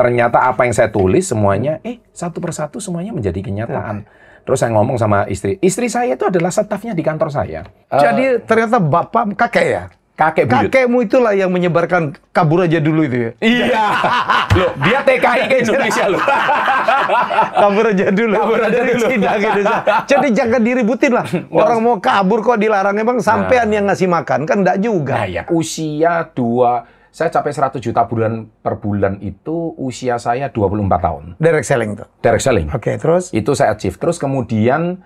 Ternyata apa yang saya tulis semuanya, satu persatu semuanya menjadi kenyataan. Terus saya ngomong sama istri saya itu adalah stafnya di kantor saya. Jadi ternyata bapak kakek ya? Kakek buyut. Kakekmu itulah yang menyebarkan kabur aja dulu itu ya? Iya. Loh, dia TKI ke Indonesia loh. Kabur aja dulu. Kabur aja dulu. Jadi jangan diributin lah. Orang mau kabur kok dilarang. Emang sampean yang ngasih makan? Kan enggak juga. Nah ya, usia saya capai 100 juta per bulan itu usia saya 24 tahun. Direct selling tuh? Direct selling. Oke, terus? Itu saya achieve. Terus kemudian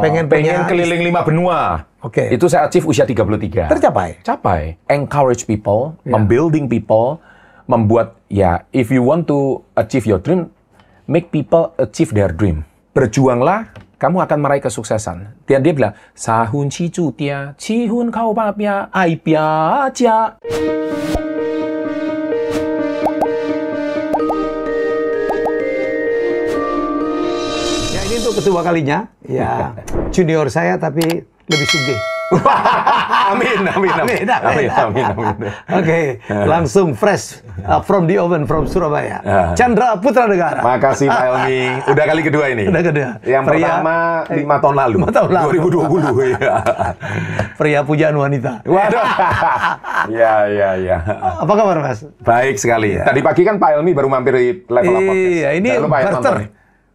pengen keliling 5 benua. Oke. Itu saya achieve usia 33. Tercapai? Capai. Encourage people, membuilding people, membuat, if you want to achieve your dream, make people achieve their dream. Berjuanglah, kamu akan meraih kesuksesan. Dia bilang, Sahun Chi Chu Tia, Chi Hun Kau Ba Pia, Ai Pia Jia. Untuk kedua kalinya, ya junior saya tapi lebih sugih. Amin. Oke, langsung fresh from the oven from Surabaya. Chandra Putra Negara. Makasih Pak Helmi. Udah kali kedua ini. Udah kedua. Yang pertama 5 tahun lalu. 5 tahun lalu. 2020 ya. Pria pujaan wanita. Waduh. Ya. Apa kabar Mas? Baik sekali. Tadi pagi kan Pak Helmi baru mampir di Level Up Podcast. Iya, ini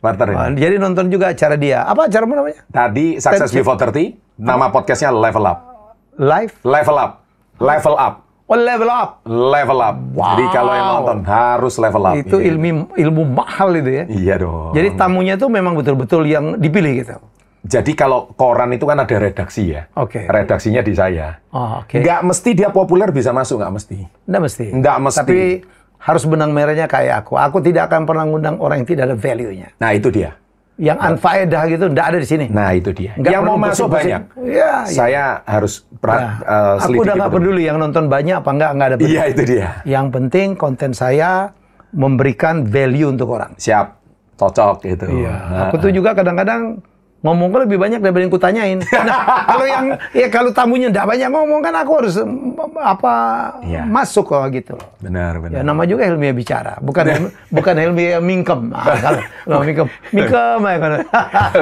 barter ini. Jadi nonton juga acara dia. Apa acaramu namanya? Tadi Success Before 30. Nama podcastnya Level Up. Level Up. Oh, Level Up. Wow. Jadi kalau yang nonton harus level up. Itu ilmu mahal itu ya. Iya dong. Jadi tamunya tuh memang betul-betul yang dipilih gitu. Jadi kalau koran itu kan ada redaksi ya. Oke. Redaksinya di saya. Oh, oke. Nggak mesti dia populer bisa masuk, nggak mesti. Nggak mesti. Tapi harus benang merahnya kayak aku. Aku tidak akan pernah ngundang orang yang tidak ada value-nya. Nah, itu dia. Yang unfaedah gitu, nggak ada di sini. Nah, itu dia. Nggak yang mau masuk banyak. Ya, saya harus aku udah nggak peduli yang nonton banyak apa nggak ada peduli. Iya, itu dia. Yang penting konten saya memberikan value untuk orang. Siap. Cocok gitu. Iya. Aku tuh juga kadang-kadang ngomong lebih banyak daripada yang kutanyain. Nah, kalau tamunya nggak banyak ngomong kan aku harus masuk kok gitu. Benar. Ya nama juga Helmi bicara, bukan Helmi mingkem. Kalau mingkem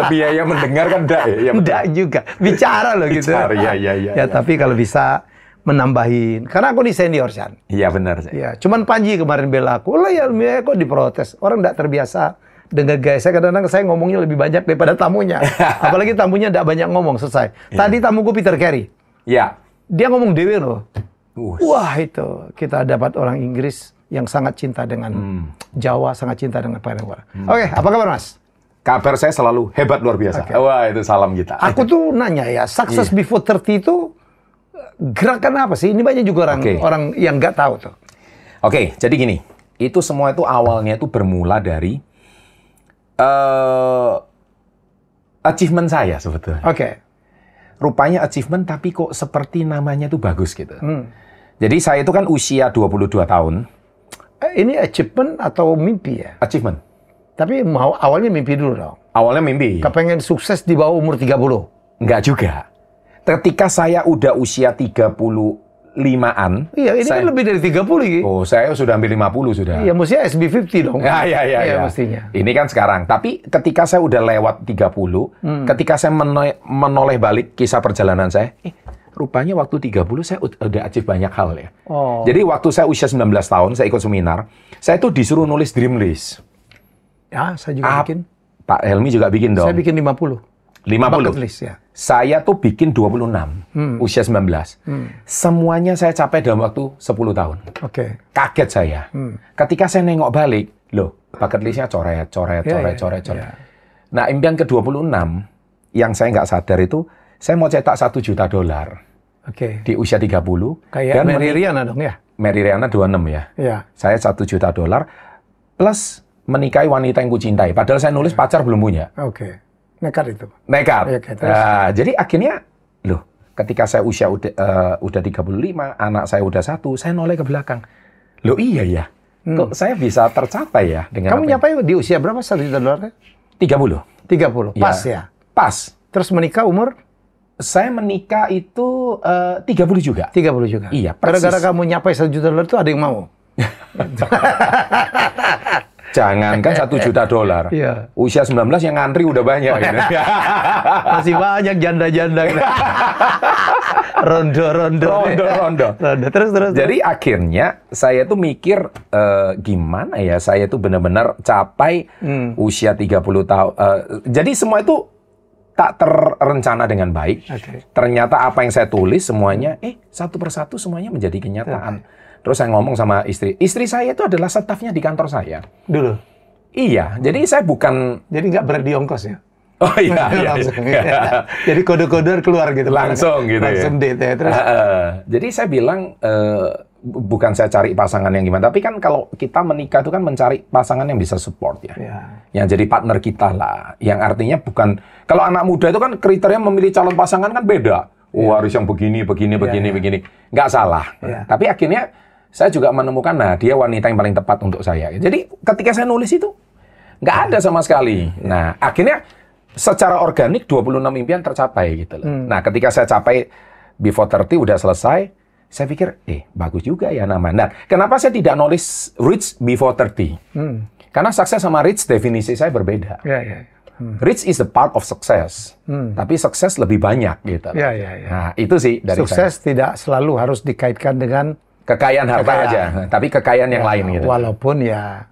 biaya mendengar kan enggak ya? Enggak juga. Bicara loh gitu. Iya. Tapi kalau bisa menambahin, karena aku di senior Chan. Iya benar. Ya, cuman Panji kemarin bela aku, lah ya Helmi kok diprotes. Orang nggak terbiasa dengar guys, kadang-kadang saya ngomongnya lebih banyak daripada tamunya. Apalagi tamunya tidak banyak ngomong, selesai. Tadi tamuku Peter Carey. Iya. Dia ngomong dewe loh. Wah itu, kita dapat orang Inggris yang sangat cinta dengan Jawa, sangat cinta dengan Pariwara. Oke, apa kabar Mas? Kabar saya selalu hebat luar biasa. Wah, itu salam kita. Aku tuh nanya ya, Success Before 30 itu gerakan apa sih? Ini banyak juga orang yang nggak tahu tuh. Oke, jadi gini, itu semua itu awalnya itu bermula dari achievement saya sebetulnya. Oke. Rupanya achievement tapi kok seperti namanya tuh bagus gitu. Jadi saya itu kan usia 22 tahun. Ini achievement atau mimpi ya? Achievement. Tapi awalnya mimpi dulu dong. Awalnya mimpi. Kepengen sukses di bawah umur 30? Enggak juga. Ketika saya udah usia 35-an. Iya, ini kan lebih dari 30 gitu. Oh, saya sudah hampir 50 sudah. Iya, mestinya SB50 dong. Iya, mestinya. Ini kan sekarang. Tapi ketika saya udah lewat 30, ketika saya menoleh balik kisah perjalanan saya, rupanya waktu 30 saya udah achieve banyak hal ya. Jadi waktu saya usia 19 tahun, saya ikut seminar, saya tuh disuruh nulis dream list. Ya, saya juga bikin. Pak Helmi juga bikin dong. Saya bikin 50. 50. Bucket list, ya. Saya tuh bikin 26, usia 19. Semuanya saya capai dalam waktu 10 tahun. Oke. Kaget saya. Ketika saya nengok balik, loh, bucket listnya coret. Nah, impian ke-26, yang saya nggak sadar itu, saya mau cetak $1 juta. Oke. Di usia 30. Kayak Mary Riana dong ya? Mary Riana 26 ya. Iya. Saya $1 juta, plus menikahi wanita yang kucintai. Padahal saya nulis pacar belum punya. Oke. Nekat itu. Nekat. Nah, jadi akhirnya, loh, ketika saya usia udah 35, anak saya udah 1, saya noleh ke belakang. Loh iya ya, kok saya bisa tercapai ya dengan Kamu nyapai di usia berapa $1 juta? 30. 30, pas ya? Pas. Terus menikah umur? Saya menikah itu 30 juga. 30 juga? Iya, persis. Gara-gara kamu nyapai $1 juta itu ada yang mau? Jangankan $1 juta. Iya. Usia 19 yang ngantri udah banyak. Gitu. Masih banyak janda-janda. Gitu. Rondo. Terus. Jadi akhirnya saya tuh mikir gimana ya saya tuh benar-benar capai usia 30 tahun. Jadi semua itu tak terencana dengan baik. Okay. Ternyata apa yang saya tulis semuanya, satu persatu semuanya menjadi kenyataan. Okay. Terus saya ngomong sama istri. Istri saya itu adalah stafnya di kantor saya. Dulu? Iya, jadi saya bukan... Jadi nggak berdi ongkos ya? Oh iya. Jadi kode-kode keluar gitu. Langsung gitu langsung ya? Langsung ya. Terus? Jadi saya bilang, bukan saya cari pasangan yang gimana. Tapi kan kalau kita menikah itu kan mencari pasangan yang bisa support ya. Yang jadi partner kita lah. Yang artinya bukan... Kalau anak muda itu kan kriteria memilih calon pasangan kan beda. Harus yang begini. Nggak salah. Tapi akhirnya... Saya juga menemukan, dia wanita yang paling tepat untuk saya. Jadi ketika saya nulis itu, nggak ada sama sekali. Nah, akhirnya secara organik 26 impian tercapai gitu loh. Nah, ketika saya capai Before 30 udah selesai, saya pikir, bagus juga ya nama. Nah, kenapa saya tidak nulis Rich Before 30? Karena sukses sama rich definisi saya berbeda. Rich is the part of success, tapi sukses lebih banyak gitu. Nah, itu sih dari sukses saya. tidak selalu harus dikaitkan dengan kekayaan harta aja, tapi kekayaan yang lain gitu. Walaupun ya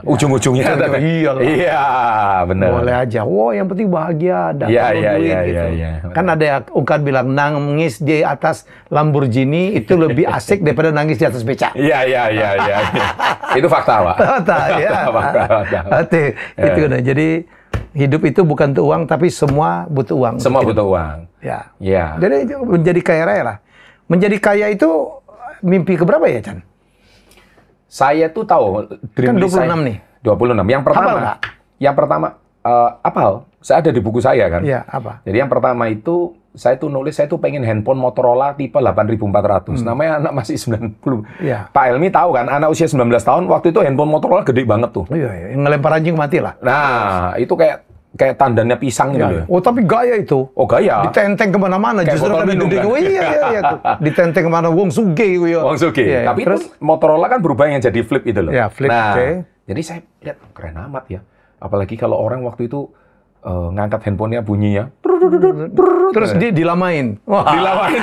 ujung-ujungnya iya, benar. Boleh aja. Yang penting bahagia, dapat duit gitu. Kan ada ungkapan bilang nangis di atas Lamborghini itu lebih asik daripada nangis di atas becak. Iya. Itu fakta, Pak. Fakta. Itu kan. Jadi hidup itu bukan untuk uang, tapi semua butuh uang. Semua butuh uang. Ya. Jadi menjadi kaya raya lah. Menjadi kaya itu mimpi keberapa ya, Chan? Saya tuh tahu kan 26 nih. 26. Yang pertama, apal. Saya ada di buku saya kan. Iya, apa? Jadi yang pertama itu saya tuh nulis saya tuh pengen handphone Motorola tipe 8400. Namanya anak masih 90. Iya. Pak Elmi tahu kan, anak usia 19 tahun waktu itu handphone Motorola gede banget tuh. Iya, ngelempar anjing mati lah. Nah, itu kayak tandanya pisang gitu. Tapi gaya itu. Gaya. Ditenteng kemana-mana. Justru kan kan? Iya. Ditenteng kemana Wong Suge. Tapi terus Motorola kan berubah yang jadi flip itu loh. Ya, flip. Jadi saya lihat keren amat ya. Apalagi kalau orang waktu itu ngangkat handphonenya bunyi ya. Terus dia dilamain. Dilamain.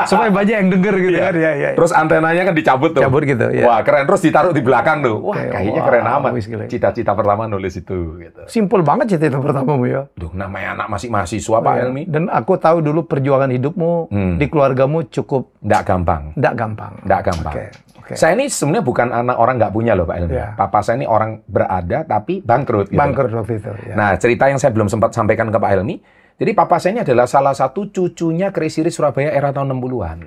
Supaya banyak yang denger gitu kan. Terus antenanya kan dicabut tuh. Cabut gitu. Wah, keren. Terus ditaruh di belakang tuh. Kayaknya keren amat. Cita-cita pertama nulis itu. Gitu. Simpel banget cita-cita pertamamu ya. Namanya anak masih mahasiswa, Pak Elmi. Dan aku tahu dulu perjuangan hidupmu di keluargamu cukup... Nggak gampang. Okay. Saya ini sebenarnya bukan anak orang nggak punya loh, Pak Elmi. Papa saya ini orang berada tapi bangkrut. Gitu. Bangkrut waktu itu. Nah, cerita yang saya belum sempat sampaikan ke Pak Elmi. Jadi papa saya ini adalah salah satu cucunya Crazy Rich Surabaya era tahun 60-an.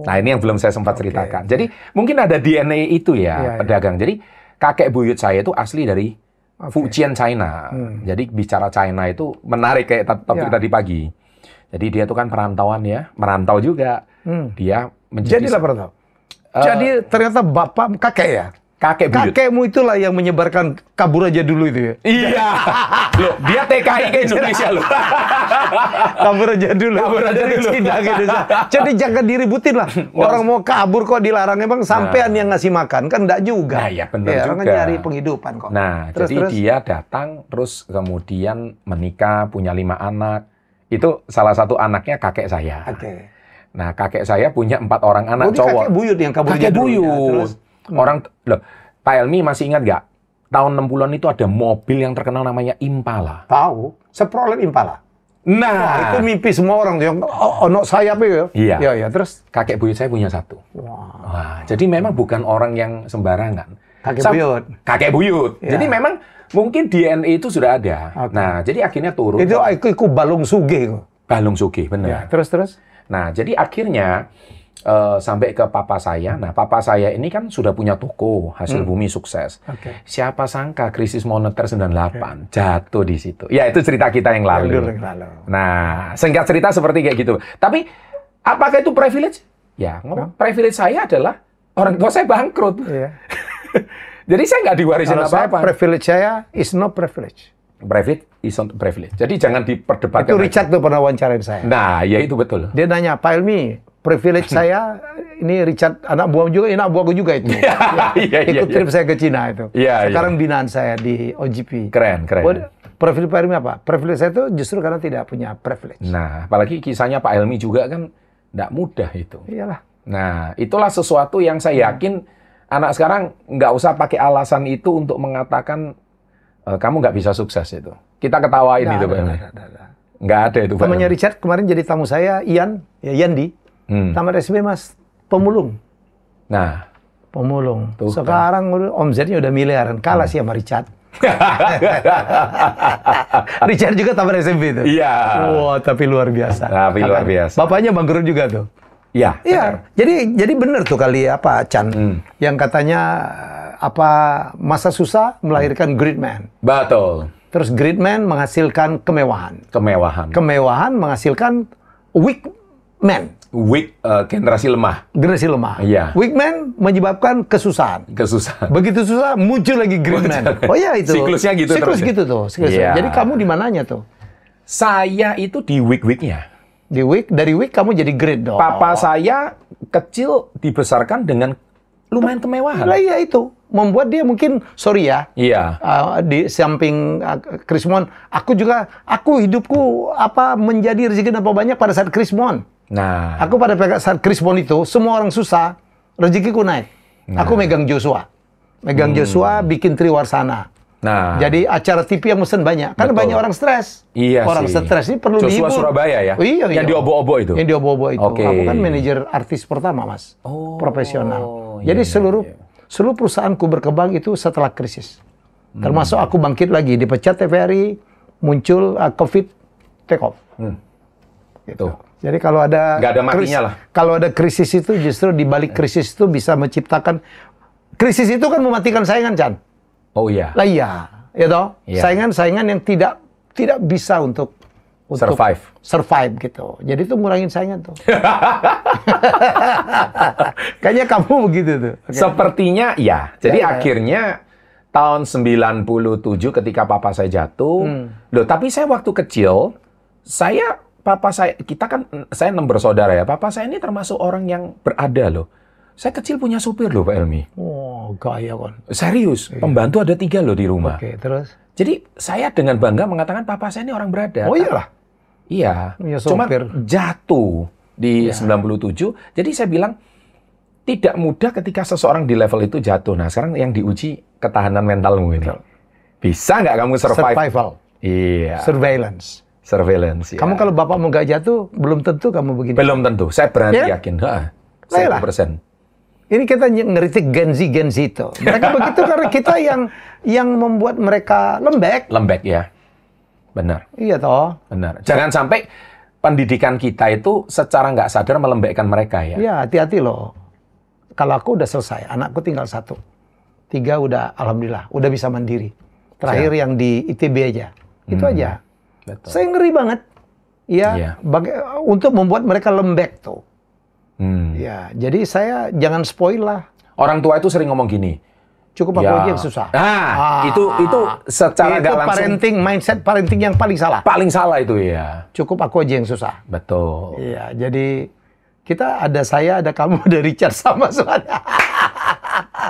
Nah, ini yang belum saya sempat ceritakan. Jadi mungkin ada DNA itu ya, pedagang. Jadi kakek buyut saya itu asli dari Fujian, China. Jadi bicara China itu menarik kayak topik tadi pagi. Jadi dia tuh kan perantauan ya, merantau juga. Dia menjadi... Jadilah perantau. Jadi ternyata kakek ya? Kakekmu itulah yang menyebarkan kabur aja dulu itu ya? Iya. Loh, dia TKI ke Indonesia loh. Kabur aja dulu. Jadi jangan diributin lah. Orang mau kabur kok dilarang. Emang sampean yang ngasih makan? Kan enggak juga. Nah, iya benar juga. Orang nyari penghidupan kok. Nah, jadi dia datang, terus kemudian menikah, punya 5 anak. Itu salah satu anaknya kakek saya. Nah, kakek saya punya 4 orang anak cowok. Kakek buyut yang kabur kakek buyut. Orang, loh, Pak Elmi masih ingat nggak? Tahun 60-an itu ada mobil yang terkenal namanya Impala. Tahu, Chevrolet Impala. Nah, itu mimpi semua orang yang ono sayap ya. Iya. Terus kakek buyut saya punya 1. Wah, jadi memang bukan orang yang sembarangan. Kakek buyut. Jadi memang mungkin DNA itu sudah ada. Nah, jadi akhirnya turun. Itu balung sugih. Balung sugih, benar. Terus. Nah, jadi akhirnya sampai ke papa saya. Nah, papa saya ini kan sudah punya toko hasil bumi sukses. Siapa sangka krisis moneter 98 jatuh di situ. Ya, itu cerita kita yang lalu. Nah, singkat cerita seperti kayak gitu. Tapi apakah itu privilege? Ya, privilege saya adalah orang tua saya bangkrut. Jadi saya nggak diwarisin apa-apa. Privilege saya is no privilege. Privilege is not privilege. Jadi jangan diperdebatkan. Itu Richard tuh pernah wawancarain saya. Nah, ya itu betul. Dia nanya, Pak Elmi, privilege saya, ini Richard anak buah juga, anak buahku juga itu. Ikut trip saya ke Cina itu. Sekarang binaan saya di OGP. Keren. Privilege Pak Helmi apa? Privilege saya itu justru karena tidak punya privilege. Nah, apalagi kisahnya Pak Helmi juga kan nggak mudah itu. Iyalah. Nah, itulah sesuatu yang saya yakin anak sekarang nggak usah pakai alasan itu untuk mengatakan kamu nggak bisa sukses itu. Kita ketawain itu, Pak Helmi. Nggak ada itu, Pak. Temannya Richard kemarin jadi tamu saya, Yandi. Tamat SB Mas, pemulung. Nah, pemulung. Sekarang Om Z-nya udah miliaran, kalah sih sama Richard. Richard juga tamat SMP itu. Iya. Wah, tapi luar biasa. Luar biasa. Bapaknya bangkrut juga tuh. Iya. Iya. Jadi benar tuh kali apa Chan yang katanya masa susah melahirkan great man. Betul. Terus great man menghasilkan kemewahan. Kemewahan menghasilkan weak man. Weak, generasi lemah. Generasi lemah. Iya. Weak man menyebabkan kesusahan. Begitu susah muncul lagi great man. Oh iya itu. Siklusnya gitu Siklus terus. Gitu tuh. Iya. Jadi kamu di mananya tuh? Saya itu di weak-weaknya. Dari weak kamu jadi great dong. Papa saya kecil dibesarkan dengan lumayan kemewahan. Lah iya itu. Membuat dia mungkin, sorry ya. Iya. Di samping Krismon, aku hidupku menjadi rezeki apa banyak pada saat Krismon. Nah. Aku pada saat Krismon itu, semua orang susah, rezekiku naik. Nah. Aku megang Joshua. Joshua bikin Triwarsana. Nah. Jadi acara TV yang mesen banyak. Karena banyak orang stres. Iya orang stres ini perlu dihibur. Joshua Surabaya ya? Oh, iya. Yang di Obo-Obo itu? Yang di Obo-Obo itu. Okay. Aku kan manajer artis pertama, Mas. Profesional. Jadi seluruh perusahaanku berkembang itu setelah krisis. Termasuk aku bangkit lagi, dipecat TVRI, muncul COVID, take off. Gitu. Jadi kalau ada nggak ada matinya lah. Kalau ada krisis itu justru di balik krisis itu bisa menciptakan krisis itu kan mematikan saingan, Chan. Oh iya. Lah iya, ya toh. Iya. Saingan yang tidak bisa untuk survive gitu. Jadi itu ngurangin saingan tuh. Kayaknya kamu begitu tuh. Okay. Sepertinya ya. Jadi akhirnya tahun 97 ketika papa saya jatuh. Loh, tapi saya waktu kecil, saya 6 bersaudara ya. Papa saya ini termasuk orang yang berada loh. Saya kecil punya supir loh, Pak Helmi. Oh, gaya kan. Serius, pembantu ada 3 loh di rumah. Oke, terus? Jadi saya dengan bangga mengatakan papa saya ini orang berada. Oh iyalah. Iya. Cuma jatuh di 97. Jadi saya bilang, tidak mudah ketika seseorang di level itu jatuh. Nah, sekarang yang diuji ketahanan mentalmu ini. Bisa nggak kamu survive? Survival. Iya. Surveillance. Ya. Kamu kalau bapakmu nggak jatuh, belum tentu kamu begini. Belum tentu. Saya berani yakin. 100%. Ini kita ngeritik Gen Z itu. Mereka begitu karena kita yang membuat mereka lembek. Lembek ya. Benar. Iya toh. Benar. Jangan sampai pendidikan kita itu secara nggak sadar melembekkan mereka ya. Iya, hati-hati loh. Kalau aku udah selesai, anakku tinggal 1. 3 udah, alhamdulillah, udah bisa mandiri. Terakhir yang di ITB aja. Itu aja. Betul. Saya ngeri banget. Ya, untuk membuat mereka lembek tuh. Ya, jadi saya jangan spoil lah. Orang tua itu sering ngomong gini. Cukup aku aja yang susah. Itu secara nggak langsung. Mindset parenting yang paling salah. Paling salah itu ya. Cukup aku aja yang susah. Betul. Iya, jadi kita ada saya, ada kamu, ada Richard sama suara.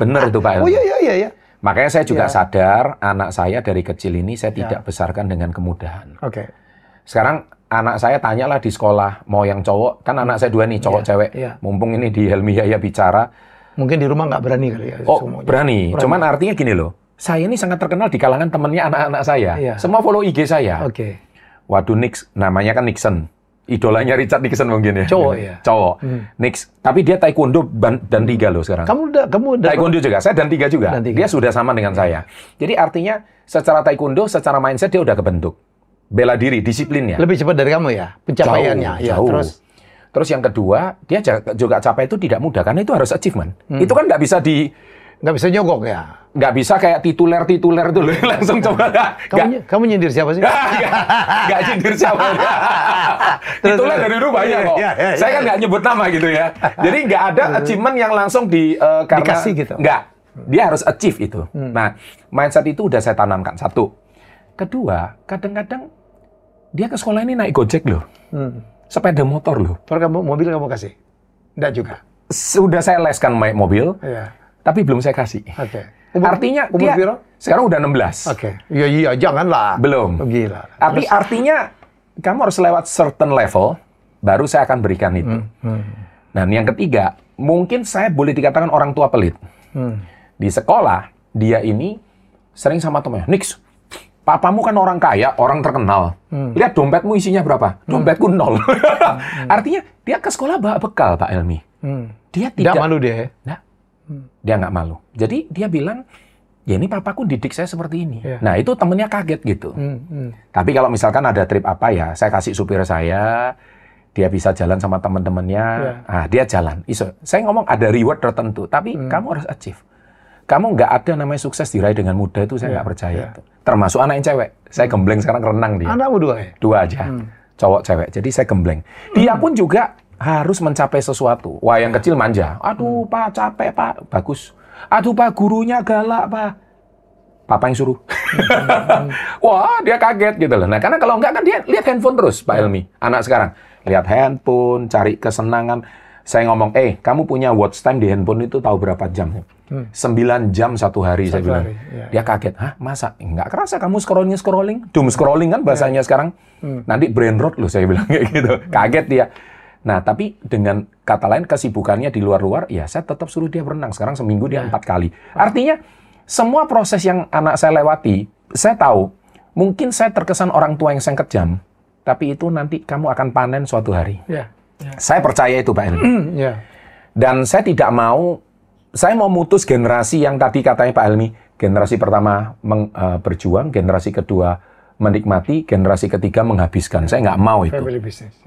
Bener itu Pak Oh Helmi. iya. Makanya saya juga sadar anak saya dari kecil ini saya tidak besarkan dengan kemudahan. Oke. Sekarang anak saya tanyalah di sekolah mau yang cowok, kan anak saya 2 nih cowok cewek. Mumpung ini di Helmi Yahya bicara. Mungkin di rumah nggak berani kali ya. Oh berani. Cuman artinya gini loh. Saya ini sangat terkenal di kalangan temennya anak-anak saya. Semua follow IG saya. Oke. Waduh namanya kan Nixon. Idolanya Richard Nixon mungkin ya. Cowok ya. Cowok. Tapi dia taekwondo dan 3 loh sekarang. Kamu udah taekwondo juga. Saya dan 3 juga. Dia sudah sama dengan saya. Jadi artinya secara taekwondo, secara mindset dia udah kebentuk. Bela diri, disiplinnya. Lebih cepat dari kamu ya, pencapaiannya. Jauh. Terus yang kedua, dia juga capai itu tidak mudah karena itu harus achievement. Itu kan nggak bisa nyogok ya. Nggak bisa kayak tituler itu loh, langsung coba. Kamu nyindir siapa sih? Nggak nyindir siapa. Tituler dari dulu banyak kok. Saya kan nggak nyebut nama gitu ya. Jadi nggak ada achievement yang langsung dikasih gitu. Nggak. Dia harus achieve itu. Nah, mindset itu udah saya tanamkan. 1. Kedua, kadang-kadang dia ke sekolah ini naik Gojek loh. Sepeda motor loh. Mobil kamu kasih? Enggak juga. Sudah saya leskan naik mobil, tapi belum saya kasih. Artinya umur dia sekarang udah 16. Iya, janganlah. Belum. Gila. Tapi artinya kamu harus lewat certain level, baru saya akan berikan itu. Dan yang ketiga, mungkin saya boleh dikatakan orang tua pelit. Di sekolah, dia ini sering sama temannya, Nix, papamu kan orang kaya, orang terkenal. Lihat dompetmu isinya berapa? Dompetku 0. Artinya dia ke sekolah bawa bekal, Pak Helmy. Dia tidak malu dia. Dia nggak malu. Jadi dia bilang, ya ini papaku didik saya seperti ini. Nah itu temennya kaget gitu. Tapi kalau misalkan ada trip apa ya, saya kasih supir saya, dia bisa jalan sama teman-temannya, dia jalan. Saya ngomong ada reward tertentu, tapi kamu harus achieve. Kamu nggak ada namanya sukses diraih dengan mudah, itu saya nggak percaya. Termasuk anak yang cewek. Saya gembleng sekarang renang dia. Anakmu 2 ya? 2 aja. Cowok cewek. Jadi saya gembleng. Dia pun juga harus mencapai sesuatu. Wah, yang kecil manja. Aduh, Pak, capek, Pak. Bagus. Aduh, Pak, gurunya galak, Pak. Papa yang suruh. Wah, dia kaget gitu loh. Nah, karena kalau enggak kan dia lihat handphone terus, Pak Helmy. Anak sekarang lihat handphone, cari kesenangan. Saya ngomong, kamu punya watch time di handphone itu tahu berapa jam? 9 jam satu hari, saya bilang. Dia kaget. Hah, masa? Enggak kerasa kamu scrolling? Doom scrolling kan bahasanya sekarang. Nanti brain rot loh, saya bilang kayak gitu. Kaget dia. Nah, tapi dengan kata lain, kesibukannya di luar-luar, ya saya tetap suruh dia berenang. Sekarang seminggu dia 4 kali. Artinya, semua proses yang anak saya lewati, saya tahu, mungkin saya terkesan orang tua yang kejam, tapi itu nanti kamu akan panen suatu hari. Saya percaya itu, Pak Helmy. Dan saya tidak mau, saya mau mutus generasi yang tadi katanya Pak Helmy, generasi pertama berjuang, generasi kedua menikmati, generasi ketiga menghabiskan. Saya nggak mau itu.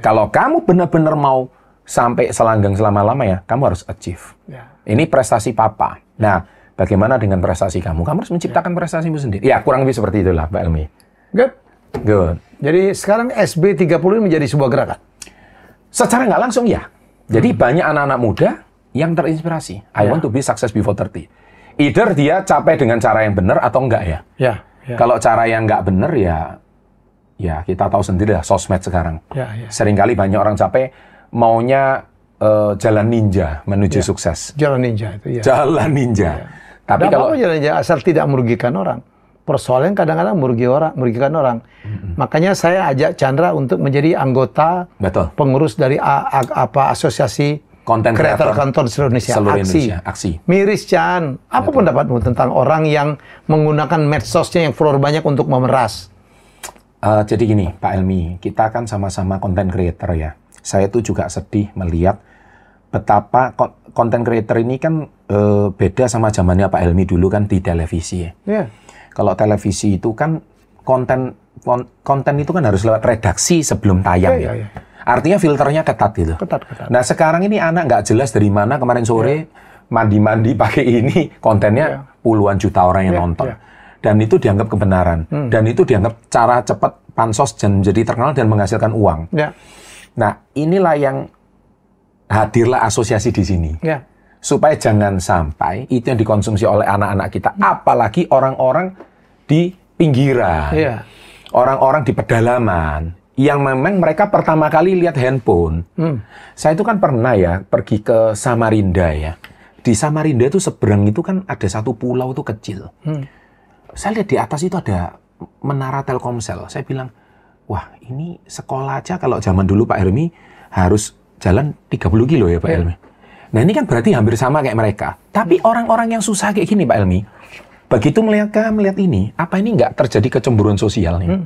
Kalau kamu benar-benar mau sampai selanggang selama-lamanya, kamu harus achieve. Ini prestasi papa. Nah, bagaimana dengan prestasi kamu? Kamu harus menciptakan prestasimu sendiri. Ya, kurang lebih seperti itulah, Pak Helmy. Good. Jadi sekarang SB30 ini menjadi sebuah gerakan? Secara nggak langsung ya. Jadi banyak anak-anak muda yang terinspirasi. I want to be success before 30. Either dia capai dengan cara yang benar atau enggak ya. Kalau cara yang nggak benar ya kita tahu sendiri lah sosmed sekarang. Seringkali banyak orang capek maunya jalan ninja menuju sukses. Jalan ninja itu ya. Jalan ninja. Tapi kalau jalan ninja asal tidak merugikan orang. Persoalan kadang-kadang merugikan orang. Makanya saya ajak Chandra untuk menjadi anggota pengurus dari asosiasi konten kreator kantor seluruh Indonesia. Aksi. Miris, Chan. Apa pendapatmu tentang orang yang menggunakan medsosnya yang follower banyak untuk memeras? Jadi gini, Pak Helmy, kita kan sama-sama konten creator ya. Saya tuh juga sedih melihat betapa konten creator ini kan beda sama zamannya Pak Helmy dulu kan di televisi ya. Kalau televisi itu kan konten itu kan harus lewat redaksi sebelum tayang ya. Artinya filternya ketat gitu. Ketat. Nah sekarang ini anak nggak jelas dari mana kemarin sore mandi-mandi pakai ini kontennya puluhan juta orang yang nonton. Dan itu dianggap kebenaran. Dan itu dianggap cara cepat pansos dan menjadi terkenal dan menghasilkan uang. Nah inilah yang hadirlah asosiasi di sini. Supaya jangan sampai itu yang dikonsumsi oleh anak-anak kita. Apalagi orang-orang di pinggiran. Orang-orang di pedalaman. Yang memang mereka pertama kali lihat handphone. Saya itu kan pernah ya pergi ke Samarinda ya. Di Samarinda itu seberang itu kan ada satu pulau itu kecil. Saya lihat di atas itu ada menara Telkomsel. Saya bilang, wah ini sekolah aja kalau zaman dulu Pak Helmy harus jalan 30 kilo ya Pak Helmy. Nah ini kan berarti hampir sama kayak mereka. Tapi orang-orang yang susah kayak gini Pak Helmy, begitu melihat ini, apa ini nggak terjadi kecemburuan sosial nih?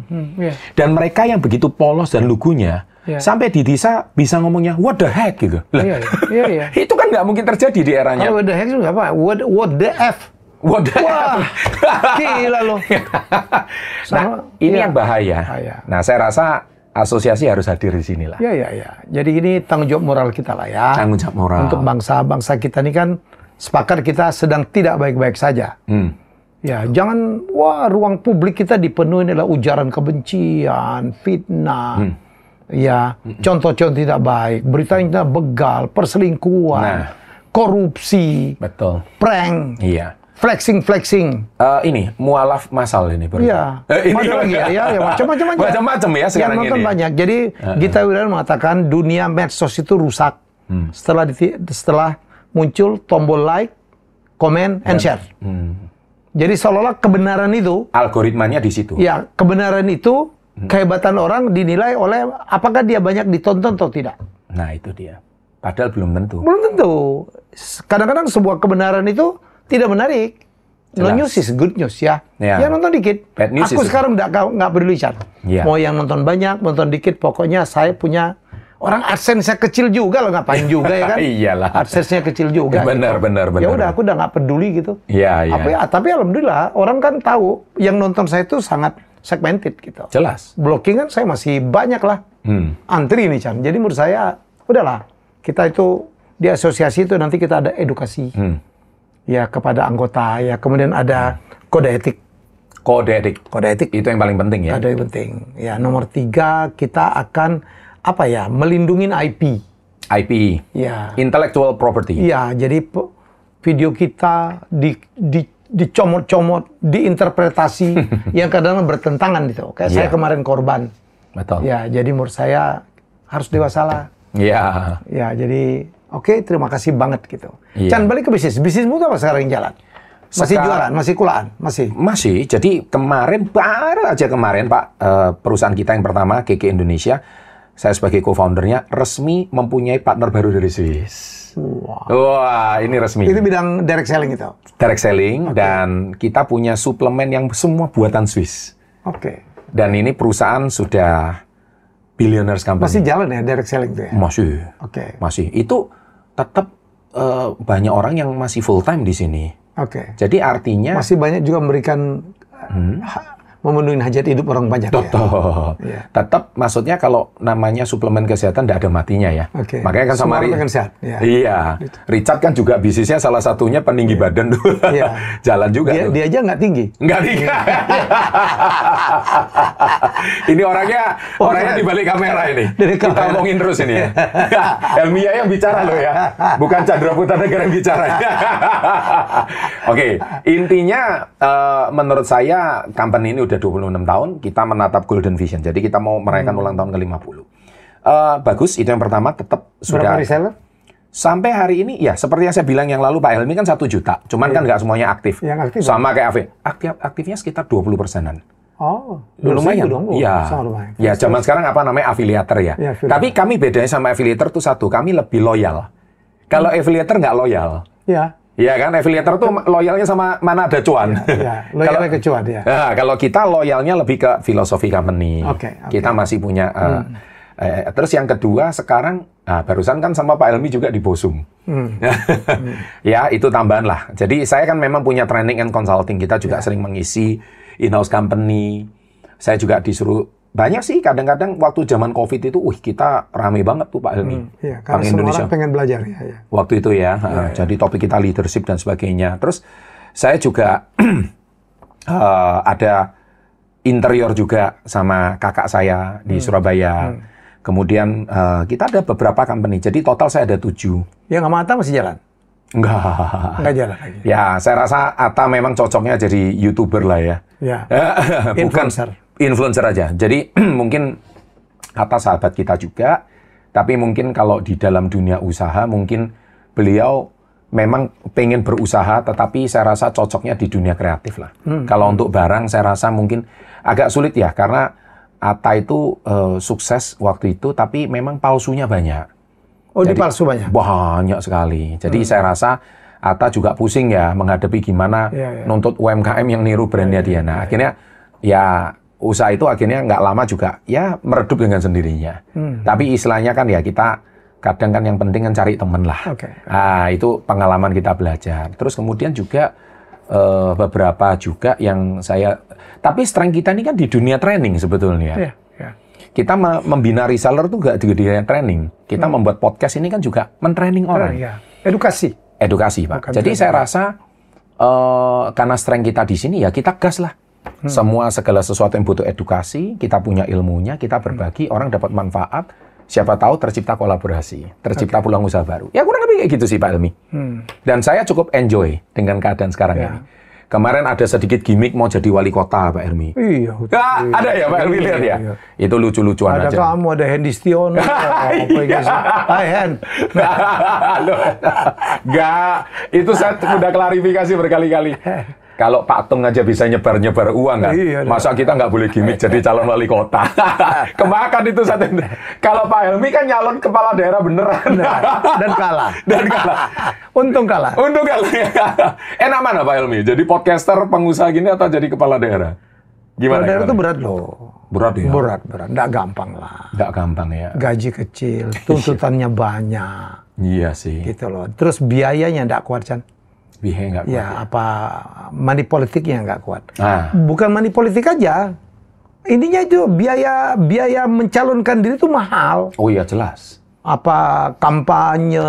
Dan mereka yang begitu polos dan lugunya, sampai di desa bisa ngomongnya, what the heck gitu. Itu kan nggak mungkin terjadi di eranya. What the heck itu apa? What the F? What the Wah, gila loh. Nah, ini yang bahaya. Nah, saya rasa asosiasi harus hadir di sini lah. Jadi ini tanggung jawab moral kita lah ya. Tanggung jawab moral. Untuk bangsa kita ini kan sepakat kita sedang tidak baik-baik saja. Ya, jangan ruang publik kita dipenuhi oleh ujaran kebencian, fitnah, contoh-contoh tidak baik, berita yang tidak begal, perselingkuhan, korupsi, prank, flexing. Ini mualaf masal ini. Ini lagi macam-macam ya sekarang ini. Banyak. Jadi Gita Wirjawan mengatakan dunia medsos itu rusak. Setelah muncul tombol like, comment, and share. Jadi seolah-olah kebenaran itu, algoritmanya di situ. Ya, kebenaran itu, kehebatan orang dinilai oleh apakah dia banyak ditonton atau tidak. Nah, itu dia. Padahal belum tentu. Belum tentu. Kadang-kadang sebuah kebenaran itu tidak menarik. No news is good news ya. Ya nonton dikit. Bad news aku sekarang nggak peduli, Chan. Mau yang nonton banyak, nonton dikit, pokoknya saya punya orang AdSense-nya kecil juga loh, ngapain juga ya kan? Iyalah. AdSense-nya kecil juga. Benar. Ya udah, aku udah nggak peduli gitu. Iya. Tapi alhamdulillah orang kan tahu yang nonton saya itu sangat segmented gitu. Jelas. Blockingan saya masih banyak lah. Antri nih, Chan. Jadi menurut saya udahlah. Kita itu di asosiasi itu nanti kita ada edukasi. Ya kepada anggota ya. Kemudian ada kode etik. Kode etik. Itu yang paling penting ya. Ada yang penting. Ya nomor 3 kita akan melindungi IP. Ya. Intellectual property. Ya, jadi video kita dicomot-comot, diinterpretasi yang kadang bertentangan gitu. Kayak saya kemarin korban. Betul. Ya, jadi menurut saya harus dewasa lah. Ya. Ya, jadi oke, terima kasih banget gitu. Chan, balik ke bisnis. Bisnismu apa sekarang yang jalan? Masih jualan, masih kulaan, masih. Jadi baru aja kemarin Pak, perusahaan kita yang pertama KK Indonesia. Saya sebagai co-foundernya resmi mempunyai partner baru dari Swiss. Wah, ini resmi. Itu bidang direct selling itu? Direct selling, dan kita punya suplemen yang semua buatan Swiss. Dan ini perusahaan sudah billionaires company. Masih jalan ya direct selling itu ya? Masih. Itu tetap banyak orang yang masih full time di sini. Jadi artinya... Masih banyak juga memberikan... memenuhi hajat hidup orang banyak. Ya. Tetap maksudnya kalau namanya suplemen kesehatan tidak ada matinya ya. Makanya kan sama Richard kan juga bisnisnya salah satunya peninggi badan tuh. Jalan juga. Dia aja nggak tinggi. Nggak tinggi. Ini orangnya di balik kamera ini. Kita ngomongin terus ini ya. Elmia yang bicara loh ya. Bukan Chandra Putra Negara yang bicara. Intinya menurut saya company ini udah 26 tahun, kita menatap Golden Vision. Jadi kita mau merayakan ulang tahun ke-50. Bagus, itu yang pertama, tetap sudah... Berapa reseller? Sampai hari ini, ya seperti yang saya bilang yang lalu, Pak Helmi kan 1 juta. Cuman kan nggak semuanya aktif. Yang aktif sama kayak AV. Aktifnya sekitar 20%-an. Lumayan dong. Ya, zaman sekarang apa namanya affiliator ya. Tapi kami bedanya sama affiliator tuh satu, kami lebih loyal. Kalau affiliator nggak loyal. Iya kan, affiliator tuh loyalnya sama mana ada cuan. Loyalnya ke cuan ya. Nah, kalau kita loyalnya lebih ke filosofi company. Kita masih punya. Terus yang kedua sekarang, barusan kan sama Pak Helmi juga di Bosum. Ya, itu tambahan lah. Jadi saya kan memang punya training and consulting. Kita juga sering mengisi in-house company. Saya juga disuruh. Banyak sih, kadang-kadang waktu zaman COVID itu, kita rame banget tuh Pak Helmi. Karena semua orang pengen belajar ya. Waktu itu ya, jadi topik kita leadership dan sebagainya. Terus saya juga ada interior juga sama kakak saya di Surabaya. Kemudian kita ada beberapa company, jadi total saya ada 7. Yang sama Atta masih jalan? Enggak jalan lagi. Ya, saya rasa Atta memang cocoknya jadi YouTuber lah ya. Bukan influencer aja. Jadi mungkin Atta sahabat kita juga, tapi mungkin kalau di dalam dunia usaha mungkin beliau memang pengen berusaha, tetapi saya rasa cocoknya di dunia kreatif lah. Kalau untuk barang saya rasa mungkin agak sulit ya, karena Atta itu sukses waktu itu, tapi memang palsunya banyak. Jadi palsu banyak? Banyak sekali. Jadi saya rasa Atta juga pusing ya menghadapi gimana nuntut UMKM yang niru brandnya dia. Nah akhirnya ya usaha itu akhirnya nggak lama juga ya meredup dengan sendirinya. Tapi istilahnya kan ya kita kadang kan yang penting kan cari teman lah. Nah itu pengalaman kita belajar. Terus kemudian juga beberapa juga yang saya, tapi strength kita ini kan di dunia training sebetulnya. Kita membina reseller tuh nggak di dunia training. Kita membuat podcast ini kan juga mentraining orang. Edukasi Pak. Jadi saya rasa karena strength kita di sini ya kita gas lah. Segala sesuatu yang butuh edukasi, kita punya ilmunya, kita berbagi, orang dapat manfaat, siapa tahu tercipta kolaborasi, tercipta peluang usaha baru. Ya kurang lebih kayak gitu sih Pak Helmi. Dan saya cukup enjoy dengan keadaan sekarang ini. Kemarin ada sedikit gimmick mau jadi wali kota, Pak Helmy. Iya. Ada ya, Pak Helmy, lihat ya? Iya. Itu lucu-lucuan Ada aja. kamu, ada Hendy Stiono. Hai, Hen. Enggak, itu saya udah klarifikasi berkali-kali. Kalau Pak Tung aja bisa nyebar-nyebar uang kan, Iya, masa kita nggak boleh gimmick jadi calon wali kota? Kemakan itu satu. Kalau Pak Helmy kan nyalon kepala daerah beneran. Dan kalah. Dan kalah. Untung kalah. Untung kalah. Enak mana Pak Helmy? Jadi podcaster, pengusaha gini atau jadi kepala daerah? Kepala daerah itu gimana? berat loh. Berat ya? Berat. Nggak gampang lah. Nggak gampang ya? Gaji kecil, tuntutannya banyak. Iya sih. Gitu loh. Terus biayanya nggak kuat, Chan. Bihe nggak kuat. Ya, apa money politiknya nggak kuat. Nah. Bukan money politik aja. Intinya itu biaya mencalonkan diri itu mahal. Oh iya jelas. Apa kampanye,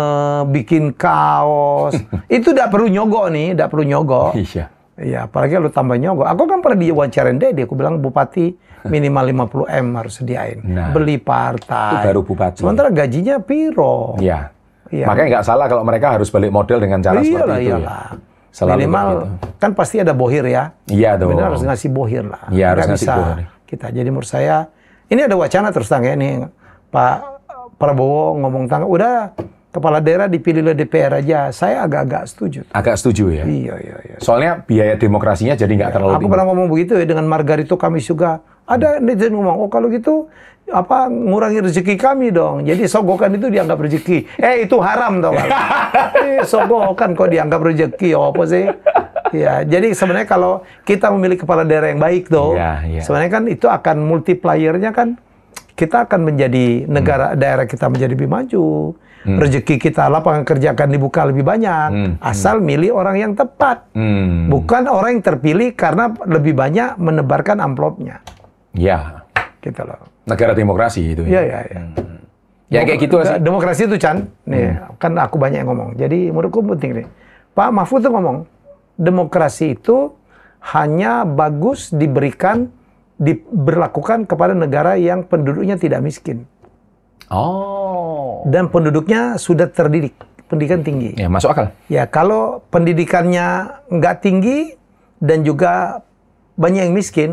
bikin kaos. Itu nggak perlu nyogok nih, nggak perlu nyogok. Iya. Iya, apalagi kalau tambah nyogok. Aku kan pernah diwawancarain Dede, aku bilang bupati minimal 50M harus sediain. Nah, beli partai. itu baru bupati. Sementara gajinya piro. Iya. Iya. Makanya nggak salah kalau mereka harus balik model dengan cara seperti itu. Iyalah. Ya. Selalu Minimal begitu. kan pasti ada bohir ya. Iya dong. Benar harus ngasih bohir lah. Iya, harus Nggak ngasih bisa bohir. kita. Jadi menurut saya ini ada wacana terus tangga ini Pak Prabowo ngomong tangga udah kepala daerah dipilih oleh DPR aja. Saya agak-agak setuju. Agak setuju ya. Iya. Soalnya biaya demokrasinya jadi nggak terlalu Aku tinggi. pernah ngomong begitu ya dengan Margarito Kamis juga. Ada netizen ngomong, oh kalau gitu apa ngurangi rezeki kami dong. Jadi sogokan itu dianggap rezeki. Itu haram tau kan. Sogokan kok dianggap rezeki apa sih? Ya, jadi sebenarnya kalau kita memilih kepala daerah yang baik tuh, Iya. sebenarnya kan itu akan multiplier-nya kan kita akan menjadi negara daerah kita menjadi lebih maju. Rezeki kita, lapangan kerja akan dibuka lebih banyak. Asal milih orang yang tepat. Bukan orang yang terpilih karena lebih banyak menebarkan amplopnya. Ya. Gitu loh. Negara demokrasi itu. Iya. Ya kayak gitu sih. Demokrasi itu, Chan. Nih, kan aku banyak yang ngomong. Jadi menurutku penting nih. Pak Mahfud tuh ngomong, demokrasi itu hanya bagus diberlakukan kepada negara yang penduduknya tidak miskin. Oh. Dan penduduknya sudah terdidik, pendidikan tinggi. Ya masuk akal. Ya, kalau pendidikannya nggak tinggi dan juga banyak yang miskin,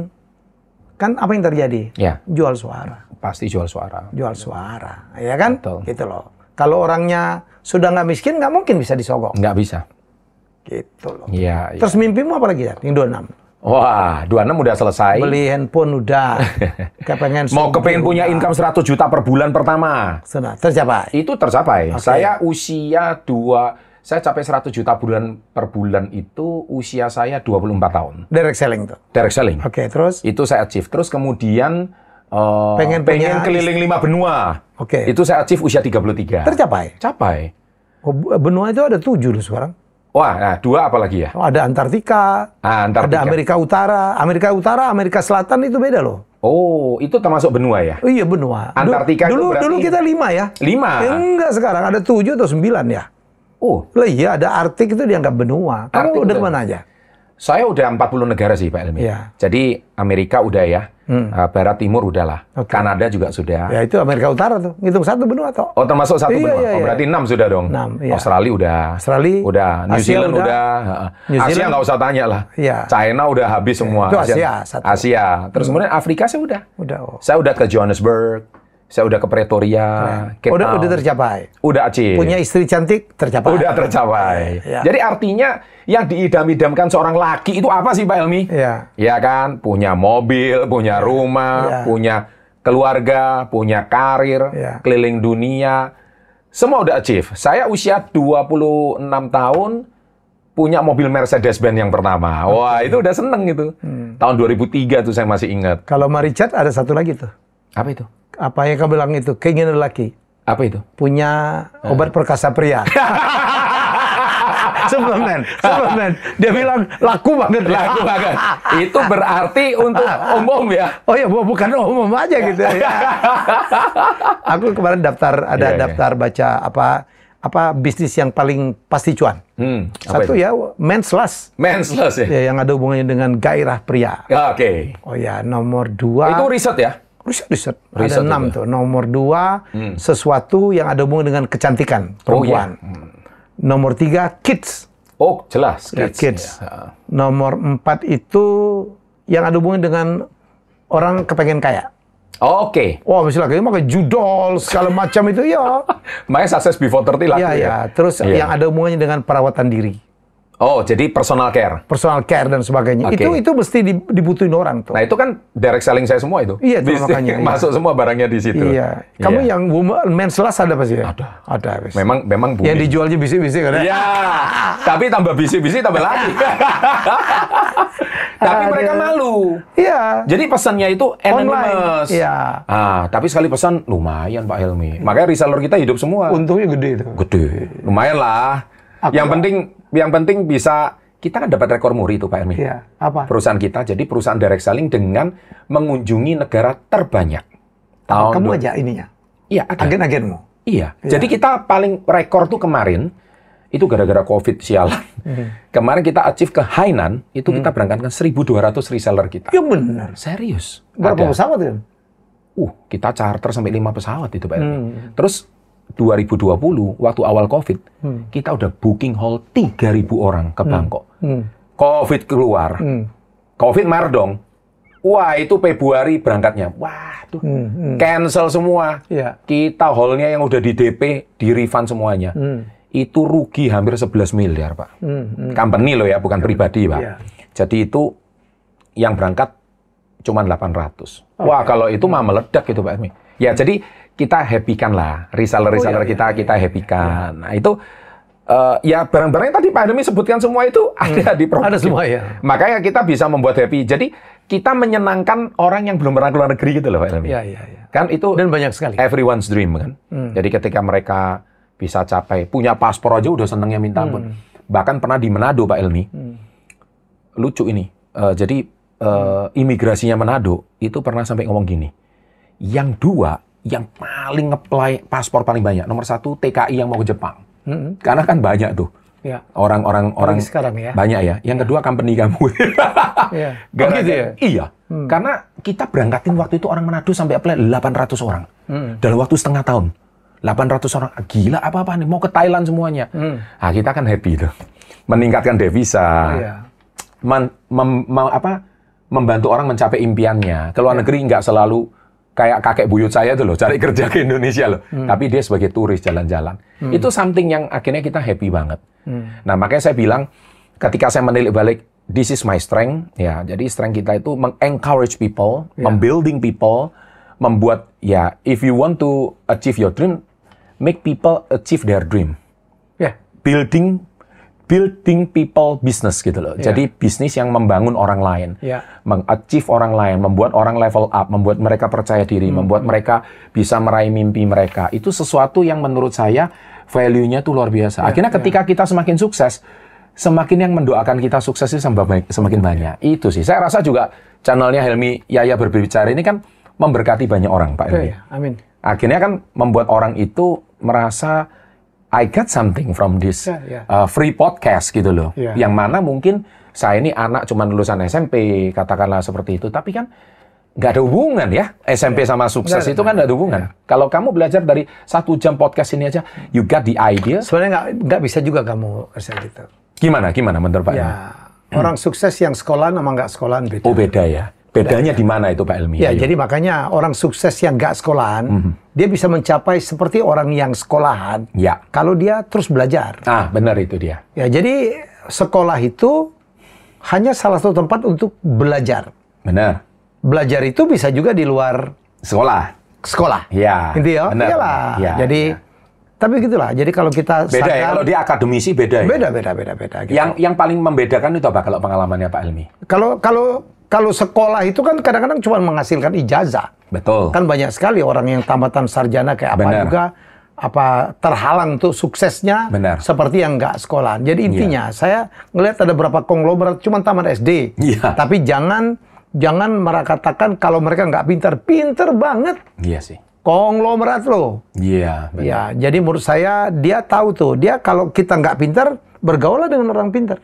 kan apa yang terjadi? Ya. Jual suara. Pasti jual suara. Jual suara, ya kan? Betul. Gitu loh. Kalau orangnya sudah nggak miskin, nggak mungkin bisa disogok. Nggak bisa. Gitu loh. Iya. Terus mimpimu apa lagi ya? Yang 26. Wah, 26 udah selesai. Beli handphone udah. Kepengen Mau kepengen punya udah. income 100 juta per bulan pertama. Sudah tercapai. Itu tercapai. Oke. Saya saya capai 100 juta per bulan itu usia saya 24 tahun. Direct selling tuh. Direct selling. Oke, terus? Itu saya achieve. Terus kemudian Pengen punya keliling 5 benua. Oke. Itu saya achieve usia 33. Tercapai. Capai. Oh, benua itu ada 7 loh sekarang. Wah, nah 2 apa lagi ya? Oh, ada Antartika, Antartika. ada Amerika Utara. Amerika Selatan itu beda loh. Oh, itu termasuk benua ya? Oh iya, benua. Antartika itu berarti- Dulu kita 5 ya. 5. Enggak, sekarang ada 7 atau 9 ya. Oh, Lah iya, ada Arktik itu dianggap benua. Kamu Arktik udah udah. kemana aja? saya udah 40 negara sih Pak Helmy. Iya. Jadi Amerika udah ya, Barat Timur udahlah, Oke. Kanada juga sudah. Ya itu Amerika Utara tuh. Ngitung satu benua toh. Oh termasuk satu Iya, benua. iya, Oh iya. berarti 6 sudah dong. 6, iya. Australia udah. Australia, Udah. New Asia Zealand udah. udah. New Asia Zealand. nggak usah tanya lah. Iya. China udah habis semua. Itu Asia, satu. Asia. Terus kemudian Afrika saya udah. Udah. Oh. Saya udah ke Johannesburg. Saya udah ke Pretoria. Cape Udah Town. tercapai. Udah achieve. Punya istri cantik tercapai. Udah tercapai. Iya. Jadi artinya yang diidam-idamkan seorang laki itu apa sih Pak Helmy? Iya. Ya kan, punya mobil, punya rumah, Iya. punya keluarga, punya karir, Iya. keliling dunia. Semua udah achieve. Saya usia 26 tahun punya mobil Mercedes-Benz yang pertama. Wah, itu udah seneng itu. Tahun 2003 tuh saya masih ingat. Kalau Maricat ada satu lagi tuh. Apa itu? Apa yang kamu bilang itu? Keinginan lelaki. Apa itu? Punya obat perkasa pria. Suplemen. Dia bilang laku banget. Laku banget. Itu berarti untuk umum ya. Oh ya, bukan umum aja gitu ya. Aku kemarin ada Iya, iya. daftar baca apa bisnis yang paling pasti cuan. Apa Satu itu? ya men's lust. Mensless ya? Ya, yang ada hubungannya dengan gairah pria. Oke. Oh ya, nomor 2. Itu riset ya? Riset. Riset Ada 6 itu. tuh. Nomor 2, sesuatu yang ada hubungan dengan kecantikan perempuan. Nomor 3, kids. Oh, jelas. Ya, Kids. kids. Ya. Nomor 4 itu yang ada hubungan dengan orang kepengen kaya. Oke. Wah, misalnya kayak pakai judol segala macam itu ya. Makanya success before 30 lah. Iya, iya. Terus yang ada hubungannya dengan perawatan diri. Oh, jadi personal care. Personal care dan sebagainya. Oke. Itu mesti dibutuhin orang tuh. Nah, itu kan direct selling saya semua itu. Iya, itu makanya. Masuk semua barangnya di situ. Iya. Kamu yang men's last ada pasti ya? Ada. Wes. Memang booming. Yang dijualnya bisik-bisik kan? Iya. Tapi tambah bisik-bisik tambah lagi. Tapi mereka malu. Iya. Jadi pesannya itu anonymous. Iya. Tapi sekali pesan lumayan Pak Helmi. Makanya reseller kita hidup semua. Untungnya gede itu. Gede. Lumayan lah. Yang penting bisa, kita kan dapat rekor muri itu Pak Helmi. Iya. Apa? Perusahaan kita jadi perusahaan direct selling dengan mengunjungi negara terbanyak. Kamu aja ininya. Iya, ada. Agen-agenmu. Iya. Jadi kita paling rekor tuh kemarin itu gara-gara COVID sialan. Kemarin kita achieve ke Hainan, itu kita berangkatkan 1.200 reseller kita. Ya benar. Serius. Berapa pesawat kan? Kita charter sampai 5 pesawat itu Pak Helmi. Terus 2020 waktu awal COVID, kita udah booking hall 3.000 orang ke Bangkok. COVID keluar. COVID Maret dong. Wah, itu Februari berangkatnya. Wah, tuh cancel semua. Iya. Kita hallnya yang udah di DP, di refund semuanya. Itu rugi hampir 11 miliar, Pak. Company loh ya, bukan pribadi, Pak. Iya. Jadi itu yang berangkat cuma 800. Wah, kalau itu mah meledak gitu, Pak Helmi. Ya, jadi kita happy-kan lah. Reseller-reseller kita happy-kan. Nah, itu ya barang-barang yang tadi Pak Helmi sebutkan semua itu ada di produk. Ada semua ya. Makanya kita bisa membuat happy. Jadi kita menyenangkan orang yang belum pernah keluar negeri gitu loh Pak Helmi. Iya. Kan itu Dan banyak sekali. everyone's dream kan. Jadi ketika mereka bisa capai, punya paspor aja udah senengnya minta ampun. Bahkan pernah di Manado Pak Helmi. Lucu ini. Jadi imigrasinya Manado itu pernah sampai ngomong gini. Yang dua, yang paling nge-apply paspor paling banyak. Nomor 1 TKI yang mau ke Jepang. Karena kan banyak tuh. Ya. Orang sekarang ya. banyak ya. Yang kedua company kamu. Iya. Gitu ya? Iya. Karena kita berangkatin waktu itu orang Manado sampai apply 800 orang. Dalam waktu setengah tahun. 800 orang. Gila apa-apa nih. Mau ke Thailand semuanya. Nah, kita kan happy tuh. Meningkatkan devisa. Iya. Membantu orang mencapai impiannya. Ke luar negeri nggak selalu kayak kakek buyut saya tuh loh, cari kerja ke Indonesia loh. Tapi dia sebagai turis jalan-jalan. Itu something yang akhirnya kita happy banget. Nah, makanya saya bilang, ketika saya menilik balik, this is my strength. Ya, jadi strength kita itu encourage people, membuilding people, membuat, ya, if you want to achieve your dream, make people achieve their dream. Ya. Building people business gitu loh. Jadi bisnis yang membangun orang lain, mengachieve orang lain, membuat orang level up, membuat mereka percaya diri, membuat mereka bisa meraih mimpi mereka. Itu sesuatu yang menurut saya value-nya tuh luar biasa. Akhirnya ketika kita semakin sukses, semakin yang mendoakan kita sukses itu semakin banyak. Itu sih. Saya rasa juga channelnya Helmi Yaya Berbicara ini kan memberkati banyak orang, Pak Helmi. Amin. Akhirnya kan membuat orang itu merasa I got something from this free podcast gitu loh. Yang mana mungkin saya ini anak cuma lulusan SMP, katakanlah seperti itu. Tapi kan nggak ada hubungan ya. SMP sama sukses itu kan nggak ada hubungan. Kalau kamu belajar dari 1 jam podcast ini aja, you got the idea. Sebenarnya nggak bisa juga kamu kerja gitu. Gimana menurut Pak Helmi? Orang sukses yang sekolahan sama nggak sekolahan beda. Oh, beda ya. Bedanya di mana itu Pak Helmi? Ya, jadi makanya orang sukses yang nggak sekolahan, dia bisa mencapai seperti orang yang sekolahan. Ya. Kalau dia terus belajar. Benar itu dia. Ya, jadi sekolah itu hanya salah satu tempat untuk belajar. Benar. Belajar itu bisa juga di luar sekolah. Ya. Intinya, benar. Iyalah. Ya, jadi, tapi gitulah. Jadi kalau kita beda ya. Kalau dia akademisi beda ya. Beda. Gitu. Yang paling membedakan itu apa kalau pengalamannya Pak Helmi? Kalau sekolah itu kan kadang-kadang cuma menghasilkan ijazah. Betul. Kan banyak sekali orang yang tamatan sarjana kayak apa juga terhalang tuh suksesnya seperti yang nggak sekolah. Jadi intinya saya ngelihat ada beberapa konglomerat cuma tamat SD. Tapi jangan katakan kalau mereka nggak pintar banget. Iya sih. Konglomerat loh. Iya. Ya, jadi menurut saya dia tahu tuh dia kalau kita nggak pintar bergaullah dengan orang pintar.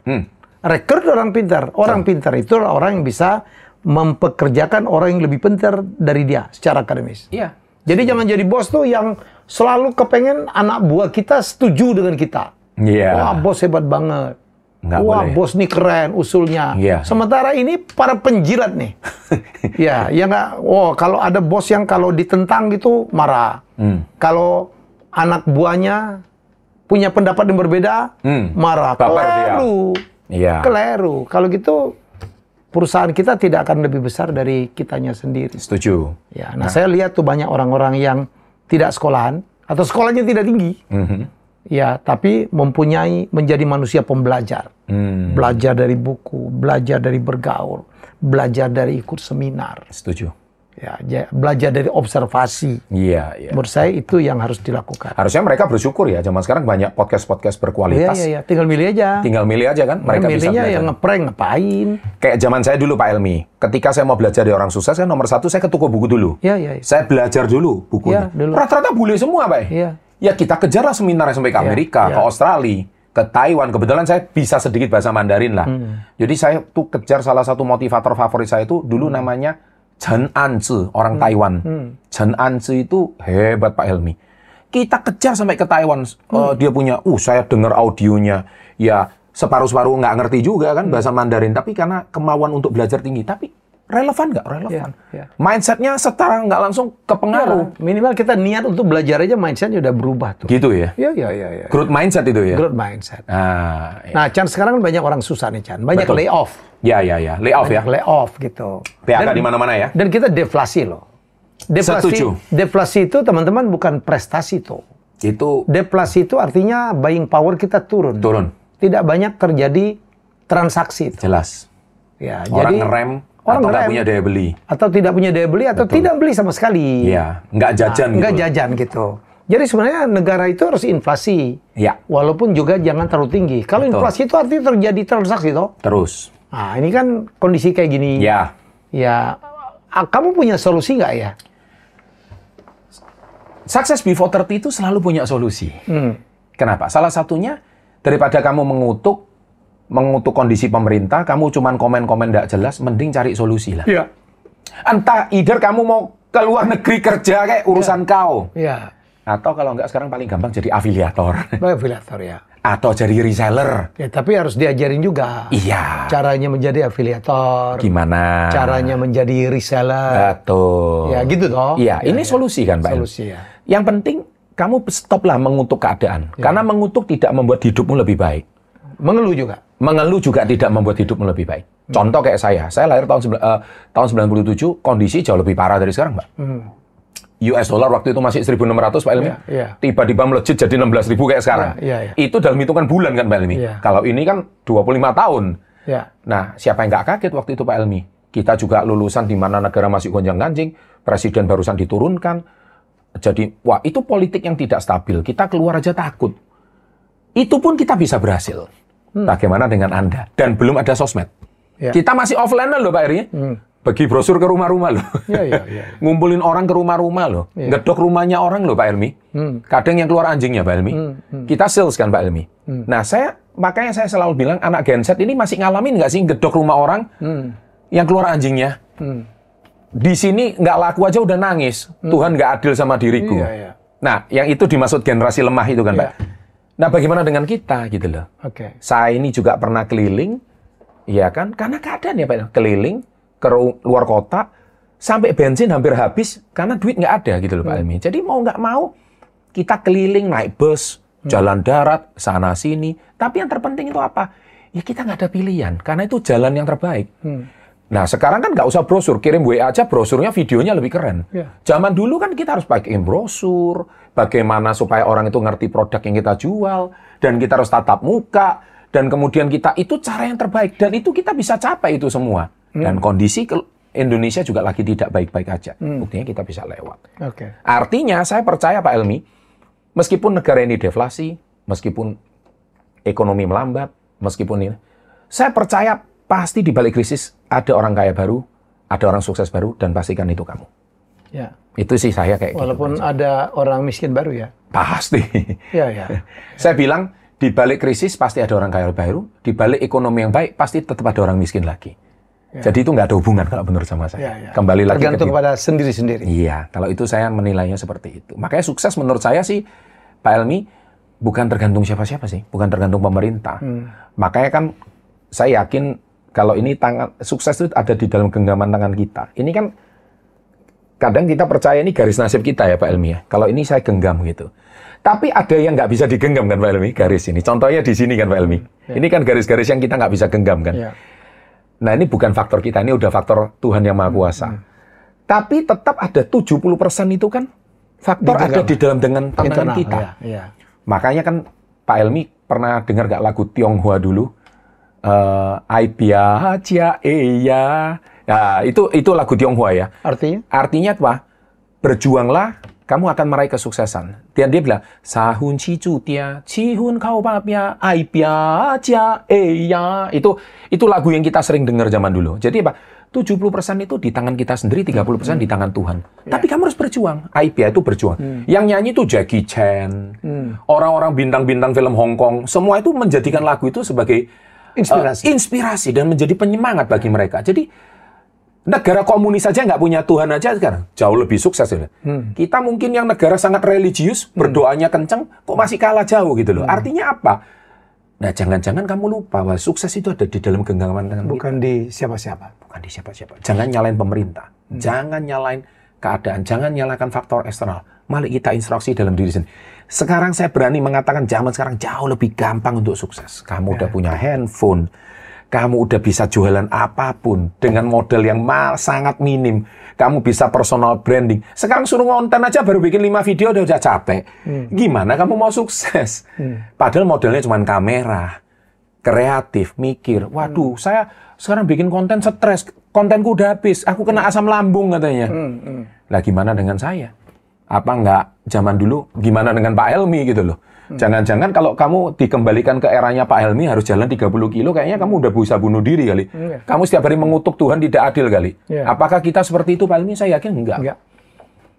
Rekrut orang pintar. Orang pintar itu orang yang bisa mempekerjakan orang yang lebih pintar dari dia secara akademis. Iya. Jadi jangan jadi bos tuh yang selalu kepengen anak buah kita setuju dengan kita. Iya. Wah, bos hebat banget. Wah, bos nih keren usulnya. Sementara ini para penjilat nih. Ya nggak. Kalau ada bos yang kalau ditentang gitu marah. Kalau anak buahnya punya pendapat yang berbeda, marah. Keliru. Keliru. Kalau gitu perusahaan kita tidak akan lebih besar dari kitanya sendiri. Setuju. Ya, saya lihat tuh banyak orang-orang yang tidak sekolahan atau sekolahnya tidak tinggi. Ya, tapi menjadi manusia pembelajar. Belajar dari buku, belajar dari bergaul, belajar dari ikut seminar. Setuju. Ya, belajar dari observasi. Iya. Menurut saya itu yang harus dilakukan. Harusnya mereka bersyukur ya, zaman sekarang banyak podcast berkualitas. Iya. Tinggal milih aja. Tinggal milih aja kan, mereka bisa belajar. Yang ngeprank ngapain? Kayak zaman saya dulu Pak Elmi, ketika saya mau belajar dari orang sukses, saya nomor satu saya ke toko buku dulu. Iya. Saya belajar dulu bukunya. Rata-rata bule semua Pak. Iya. Ya kita kejarlah seminar sampai ke Amerika, ke Australia, ke Taiwan. Kebetulan saya bisa sedikit bahasa Mandarin lah. Jadi saya tuh kejar salah satu motivator favorit saya itu dulu namanya Chen Anzi, orang Taiwan. Chen Anzi itu hebat Pak Helmi. Kita kejar sampai ke Taiwan. Dia punya, saya dengar audionya. Ya separuh-separuh nggak ngerti juga kan bahasa Mandarin. Tapi karena kemauan untuk belajar tinggi. Tapi relevan nggak? Relevan. Mindsetnya setara nggak langsung kepengaruh. Minimal kita niat untuk belajar aja mindsetnya udah berubah tuh. Gitu ya? Iya. Growth mindset itu ya? Growth mindset. Nah, Chan, sekarang kan banyak orang susah nih, Chan. Banyak layoff. Ya. Layoff ya? Layoff gitu. PHK di mana-mana ya? Dan kita deflasi loh. Deflasi itu teman-teman bukan prestasi tuh. Deflasi itu artinya buying power kita turun. Tidak banyak terjadi transaksi. Jelas. Ya, orang ngerem. Atau nggak punya daya beli. Atau tidak punya daya beli, atau tidak beli sama sekali. Iya, nggak jajan gitu. Nggak jajan gitu. Jadi sebenarnya negara itu harus inflasi. Ya. Walaupun juga jangan terlalu tinggi. Kalau inflasi itu artinya terjadi transaksi toh. Terus. Nah, ini kan kondisi kayak gini. Ya. Kamu punya solusi nggak ya? Success before 30 itu selalu punya solusi. Kenapa? Salah satunya, daripada kamu mengutuk kondisi pemerintah, kamu cuman komen-komen nggak jelas, mending cari solusi lah. Iya. Entah either kamu mau ke luar negeri kerja kayak urusan kau. Iya. Atau kalau nggak sekarang paling gampang jadi afiliator. Afiliator ya. Atau jadi reseller. Ya, tapi harus diajarin juga. Iya. Caranya menjadi afiliator. Gimana? Caranya menjadi reseller. Betul. Ya gitu toh. Iya, ini solusi kan Pak. Solusi ya. Yang penting kamu stoplah mengutuk keadaan. Karena mengutuk tidak membuat hidupmu lebih baik. Mengeluh juga. Mengeluh juga tidak membuat hidupmu lebih baik. Contoh kayak saya lahir tahun 97, kondisi jauh lebih parah dari sekarang, Mbak. US dollar waktu itu masih 1.600, Pak Elmi. Tiba-tiba melejit jadi 16.000 kayak sekarang. Itu dalam hitungan bulan kan, Pak Elmi. Kalau ini kan 25 tahun. Nah, siapa yang nggak kaget waktu itu, Pak Elmi? Kita juga lulusan di mana negara masih gonjang-ganjing, presiden barusan diturunkan. Jadi, wah, itu politik yang tidak stabil. Kita keluar aja takut. Itu pun kita bisa berhasil. Bagaimana dengan Anda? Dan belum ada sosmed. Kita masih offline loh Pak Eri. Bagi brosur ke rumah-rumah loh. Ngumpulin orang ke rumah-rumah loh. Ngedok rumahnya orang loh Pak Elmi. Kadang yang keluar anjingnya Pak Elmi. Kita sales kan Pak Elmi. Nah makanya saya selalu bilang anak Gen Z ini masih ngalamin nggak sih ngedok rumah orang yang keluar anjingnya. Di sini nggak laku aja udah nangis. Tuhan nggak adil sama diriku. Nah yang itu dimaksud generasi lemah itu kan Pak. Nah, bagaimana dengan kita gitu loh? Saya ini juga pernah keliling, ya kan? Karena keadaan ya Pak, keliling ke luar kota, sampai bensin hampir habis karena duit nggak ada gitu loh Pak Elmi. Jadi mau nggak mau kita keliling naik bus, jalan darat, sana sini. Tapi yang terpenting itu apa? Ya kita nggak ada pilihan karena itu jalan yang terbaik. Nah sekarang kan nggak usah brosur, kirim WA aja brosurnya videonya lebih keren. Zaman dulu kan kita harus pakai brosur, bagaimana supaya orang itu ngerti produk yang kita jual, dan kita harus tatap muka, dan kemudian kita itu cara yang terbaik, dan itu kita bisa capai itu semua. Dan kondisi Indonesia juga lagi tidak baik-baik aja, buktinya kita bisa lewat. Artinya saya percaya Pak Elmi, meskipun negara ini deflasi, meskipun ekonomi melambat, meskipun ini, saya percaya pasti di balik krisis ada orang kaya baru, ada orang sukses baru, dan pastikan itu kamu. Itu sih saya kayak walaupun gitu. Walaupun ada orang miskin baru ya? Pasti. Saya bilang, di balik krisis pasti ada orang kaya baru, di balik ekonomi yang baik pasti tetap ada orang miskin lagi. Jadi itu nggak ada hubungan kalau menurut sama saya. Kembali lagi tergantung pada sendiri-sendiri. Iya, kalau itu saya menilainya seperti itu. Makanya sukses menurut saya sih, Pak Elmi, bukan tergantung siapa-siapa sih, bukan tergantung pemerintah. Makanya kan saya yakin kalau ini sukses itu ada di dalam genggaman tangan kita. Ini kan kadang kita percaya ini garis nasib kita ya Pak Helmy ya. Kalau ini saya genggam gitu. Tapi ada yang nggak bisa digenggam kan Pak Helmy, garis ini. Contohnya di sini kan Pak Helmy. Ini kan garis-garis yang kita nggak bisa genggam kan. Nah ini bukan faktor kita, ini udah faktor Tuhan yang Maha Kuasa. Tapi tetap ada 70% itu kan faktor ada di dalam dengan tangan kita. Makanya kan Pak Helmy pernah dengar gak lagu Tionghoa dulu? Aibia Jia Eya. Nah, itu lagu Tionghoa ya. Artinya? Artinya apa? Berjuanglah, kamu akan meraih kesuksesan. Dan dia bilang, Sahun Chi Chu Tia, Chi Hun Kau Papia, Aibia Jia Eya. Itu lagu yang kita sering dengar zaman dulu. Jadi apa? 70% itu di tangan kita sendiri, 30% di tangan Tuhan. Tapi kamu harus berjuang. Aibia itu berjuang. Yang nyanyi itu Jackie Chan, orang-orang bintang-bintang film Hong Kong, semua itu menjadikan lagu itu sebagai inspirasi dan menjadi penyemangat bagi mereka. Jadi negara komunis saja nggak punya Tuhan aja sekarang jauh lebih sukses. Kita mungkin yang negara sangat religius, berdoanya kenceng, kok masih kalah jauh gitu loh. Artinya apa? Nah, jangan-jangan kamu lupa bahwa sukses itu ada di dalam genggaman tangan kita. Bukan di siapa-siapa. Bukan di siapa-siapa. Jangan nyalain pemerintah. Jangan nyalain keadaan. Jangan nyalakan faktor eksternal. Mari kita instruksi dalam diri sendiri. Sekarang saya berani mengatakan zaman sekarang jauh lebih gampang untuk sukses. Kamu udah punya handphone. Kamu udah bisa jualan apapun dengan modal yang sangat minim. Kamu bisa personal branding. Sekarang suruh ngonten aja baru bikin 5 video udah capek. Gimana kamu mau sukses? Padahal modalnya cuma kamera, kreatif, mikir. Waduh, saya sekarang bikin konten stres. Kontenku udah habis. Aku kena asam lambung katanya. Lah gimana dengan saya? Apa enggak zaman dulu? Gimana dengan Pak Helmy gitu loh? Jangan-jangan kalau kamu dikembalikan ke eranya Pak Helmy harus jalan 30 kilo, kayaknya kamu udah bisa bunuh diri kali. Kamu setiap hari mengutuk Tuhan tidak adil kali. Apakah kita seperti itu Pak Helmy? Saya yakin enggak.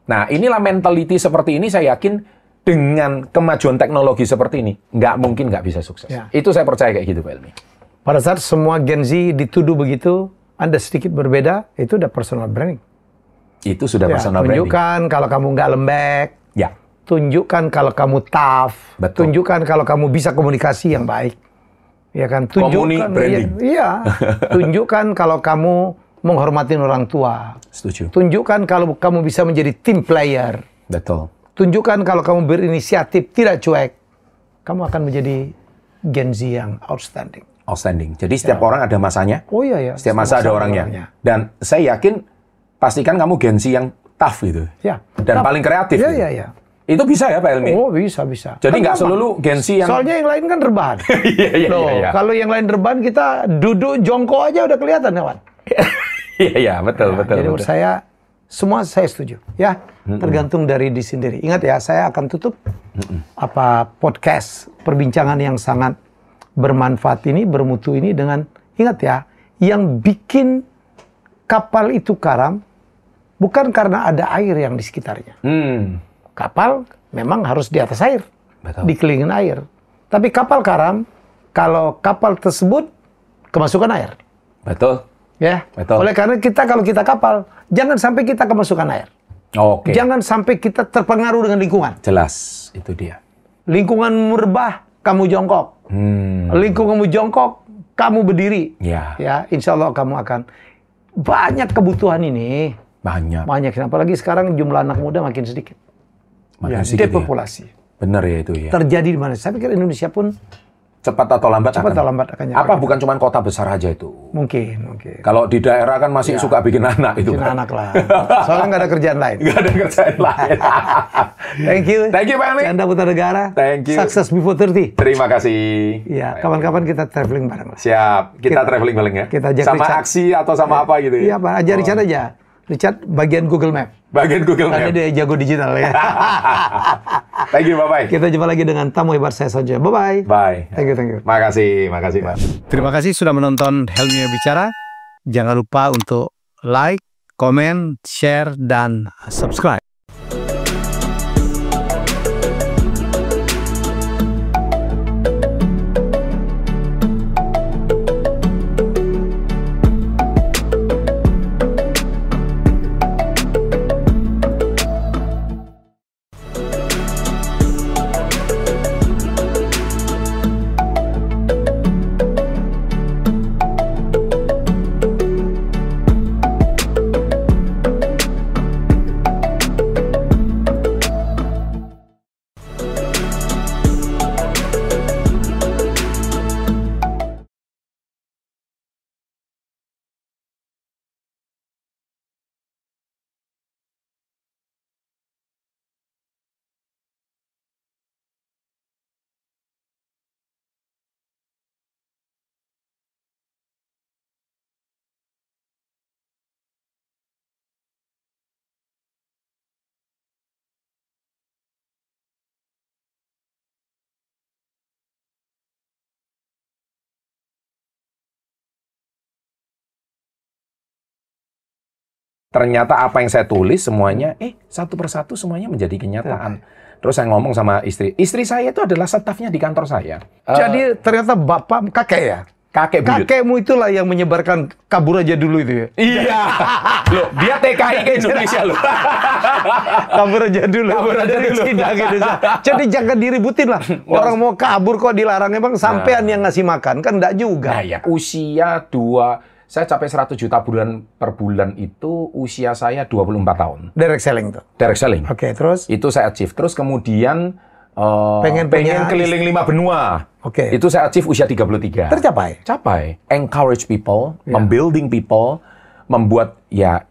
Nah inilah mentality seperti ini saya yakin dengan kemajuan teknologi seperti ini, nggak mungkin nggak bisa sukses. Itu saya percaya kayak gitu Pak Helmy. Pada saat semua Gen Z dituduh begitu, Anda sedikit berbeda, itu udah personal branding. Itu sudah personal branding. Tunjukkan kalau kamu nggak lembek. Ya. Tunjukkan kalau kamu tough. Betul. Tunjukkan kalau kamu bisa komunikasi yang baik. Ya kan? Tunjukkan branding. Iya. Tunjukkan kalau kamu menghormati orang tua. Setuju. Tunjukkan kalau kamu bisa menjadi team player. Betul. Tunjukkan kalau kamu berinisiatif, tidak cuek. Kamu akan menjadi Gen Z yang outstanding. Outstanding. Jadi setiap orang ada masanya. Oh iya ya. Setiap masa ada orangnya. Dan saya yakin pastikan kamu Gen Z yang tough gitu. Ya. Dan paling kreatif. Iya, gitu. iya, iya. Itu bisa ya Pak Helmy? Oh bisa. Jadi nggak selalu Gen Z yang... Soalnya yang lain kan rebahan. Iya. Kalau yang lain rebahan, kita duduk jongkok aja udah kelihatan kawan. Iya, betul. Jadi menurut saya, semua saya setuju. Ya, tergantung dari diri sendiri. Ingat ya, saya akan tutup podcast perbincangan yang sangat bermanfaat ini, bermutu ini dengan, ingat ya, yang bikin kapal itu karam bukan karena ada air yang di sekitarnya. Kapal memang harus di atas air, dikelilingin air. Tapi kapal karam, kalau kapal tersebut kemasukan air. Betul. Ya. Betul. Oleh karena kalau kita kapal, jangan sampai kita kemasukan air. Oke. Jangan sampai kita terpengaruh dengan lingkungan. Jelas, itu dia. Lingkungan merebah, kamu jongkok. Lingkunganmu jongkok, kamu berdiri. Ya, insya Allah kamu akan banyak kebutuhan ini. Banyak. Apalagi sekarang jumlah anak muda makin sedikit. Depopulasi. Benar ya itu ya. Terjadi di mana? Saya pikir Indonesia pun cepat atau lambat akan apa bukan cuma kota besar aja itu? Mungkin. Kalau di daerah kan masih suka bikin anak itu. Bikin anak lah. Soalnya nggak ada kerjaan lain. Nggak ada kerjaan lain. Thank you Pak Helmy. Anda Putra Negara. Thank you. Success before 30. Terima kasih. Iya, kapan-kapan kita traveling bareng. Siap, kita traveling bareng ya. Kita ajak sama Richard. Aksi atau sama apa gitu ya? Iya, Pak. Ajar Richard aja. Richard bagian Google Map. Karena dia jago digital ya. Thank you, bye-bye. Kita jumpa lagi dengan tamu hebat saya saja. Bye-bye. Bye. Thank you. Makasih Pak. Terima kasih sudah menonton Helmy Bicara. Jangan lupa untuk like, komen, share, dan subscribe. Ternyata apa yang saya tulis semuanya, satu persatu semuanya menjadi kenyataan. Terus saya ngomong sama istri saya itu adalah stafnya di kantor saya. Jadi ternyata bapak kakek ya? Kakek buyut. Kakekmu itulah yang menyebarkan kabur aja dulu itu ya? Iya. Loh, dia TKI ke Indonesia loh. Kabur aja dulu. Kabur aja Dari dulu. Cina ke Indonesia. Jadi jangan diributin lah. Orang mau kabur kok dilarang. Emang sampean yang ngasih makan? Kan enggak juga. Nah ya, saya capai 100 juta per bulan itu usia saya 24 tahun. Direct selling tuh? Direct selling. Oke, terus? Itu saya achieve. Terus kemudian pengen keliling 5 benua. Oke. Itu saya achieve usia 33. Tercapai? Capai. Encourage people, membuilding people, membuat,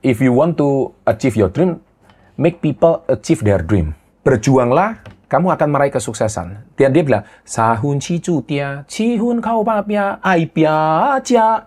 if you want to achieve your dream, make people achieve their dream. Berjuanglah, kamu akan meraih kesuksesan. Dia bilang, Sahun Chi Chu Tia, Chi Hun Kau Ba Bia, Ai Bia Jia.